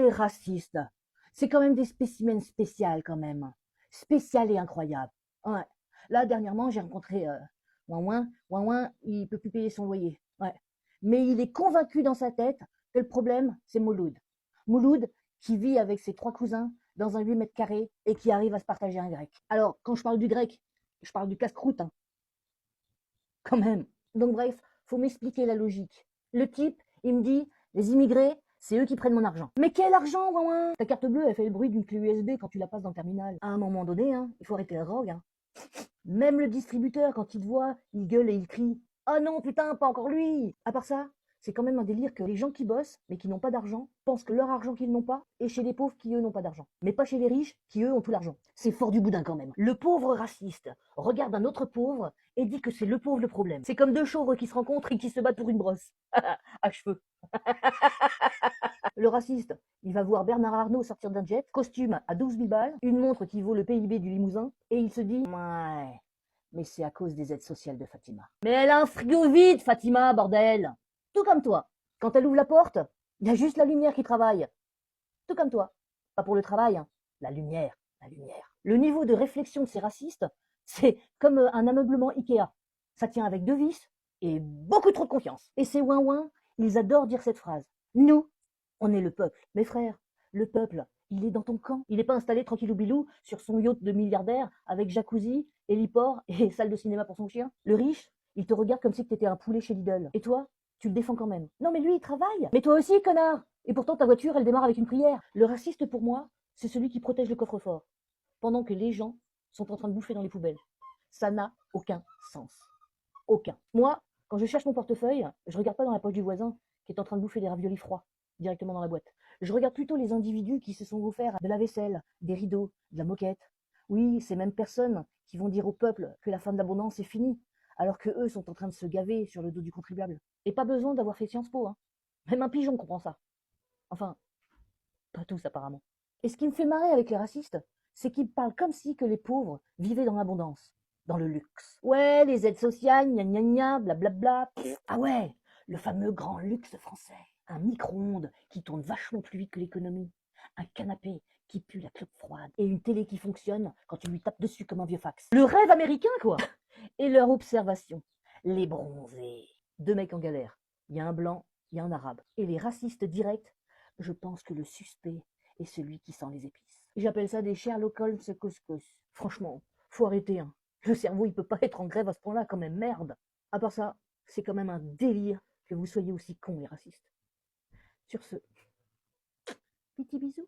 les racistes, c'est quand même des spécimens spéciaux quand même. Spécial et incroyable. Ouais. Là, dernièrement, j'ai rencontré Ouin Ouin, il peut plus payer son loyer. Ouais. Mais il est convaincu dans sa tête que le problème, c'est Mouloud. Mouloud qui vit avec ses 3 cousins dans un 8 mètres carrés et qui arrive à se partager un grec. Alors, quand je parle du grec, je parle du casse-croûte, hein, quand même. Donc bref, faut m'expliquer la logique. Le type, il me dit, les immigrés, c'est eux qui prennent mon argent. Mais quel argent, Ouin? Ta carte bleue, elle fait le bruit d'une clé USB quand tu la passes dans le terminal. À un moment donné, hein, il faut arrêter la drogue. Hein. Même le distributeur, quand il te voit, il gueule et il crie « Ah non, putain, pas encore lui !» À part ça, c'est quand même un délire que les gens qui bossent, mais qui n'ont pas d'argent, pensent que leur argent qu'ils n'ont pas est chez les pauvres qui, eux, n'ont pas d'argent. Mais pas chez les riches qui, eux, ont tout l'argent. C'est fort du boudin quand même. Le pauvre raciste regarde un autre pauvre et dit que c'est le pauvre le problème. C'est comme deux chauves qui se rencontrent et qui se battent pour une brosse. À cheveux. Le raciste, il va voir Bernard Arnault sortir d'un jet, costume à 12 000 balles, une montre qui vaut le PIB du Limousin, et il se dit « Ouais, mais c'est à cause des aides sociales de Fatima. » Mais elle a un frigo vide, Fatima, bordel. Tout comme toi. Quand elle ouvre la porte, il y a juste la lumière qui travaille. Tout comme toi. Pas pour le travail, hein. La lumière, la lumière. Le niveau de réflexion de ces racistes, c'est comme un ameublement Ikea. Ça tient avec 2 vis et beaucoup trop de confiance. Et ces ouin-ouin, ils adorent dire cette phrase. Nous, on est le peuple. Mes frères, le peuple, il est dans ton camp. Il n'est pas installé tranquillou bilou sur son yacht de milliardaire avec jacuzzi, héliport et salle de cinéma pour son chien. Le riche, il te regarde comme si tu étais un poulet chez Lidl. Et toi, tu le défends quand même. Non mais lui, il travaille. Mais toi aussi, connard. Et pourtant, ta voiture, elle démarre avec une prière. Le raciste, pour moi, c'est celui qui protège le coffre-fort, pendant que les gens sont en train de bouffer dans les poubelles. Ça n'a aucun sens. Aucun. Moi, quand je cherche mon portefeuille, je regarde pas dans la poche du voisin qui est en train de bouffer des raviolis froids directement dans la boîte. Je regarde plutôt les individus qui se sont offerts de la vaisselle, des rideaux, de la moquette. Oui, ces mêmes personnes qui vont dire au peuple que la fin de l'abondance est finie, alors que eux sont en train de se gaver sur le dos du contribuable. Et pas besoin d'avoir fait Sciences Po, hein. Même un pigeon comprend ça. Enfin, pas tous apparemment. Et ce qui me fait marrer avec les racistes, c'est qu'ils parlent comme si que les pauvres vivaient dans l'abondance, dans le luxe. Ouais, les aides sociales, gna gna gna, blablabla. Ah ouais, le fameux grand luxe français. Un micro-ondes qui tourne vachement plus vite que l'économie. Un canapé qui pue la clope froide. Et une télé qui fonctionne quand tu lui tapes dessus comme un vieux fax. Le rêve américain, quoi. Et leur observation. Les bronzés. 2 mecs en galère. Il y a un blanc, il y a un arabe. Et les racistes directs, je pense que le suspect est celui qui sent les épices. J'appelle ça des Sherlock Holmes couscous. Franchement, faut arrêter, hein. Le cerveau, il peut pas être en grève à ce point-là, quand même, merde. À part ça, c'est quand même un délire que vous soyez aussi cons, les racistes. Sur ce, petit bisou.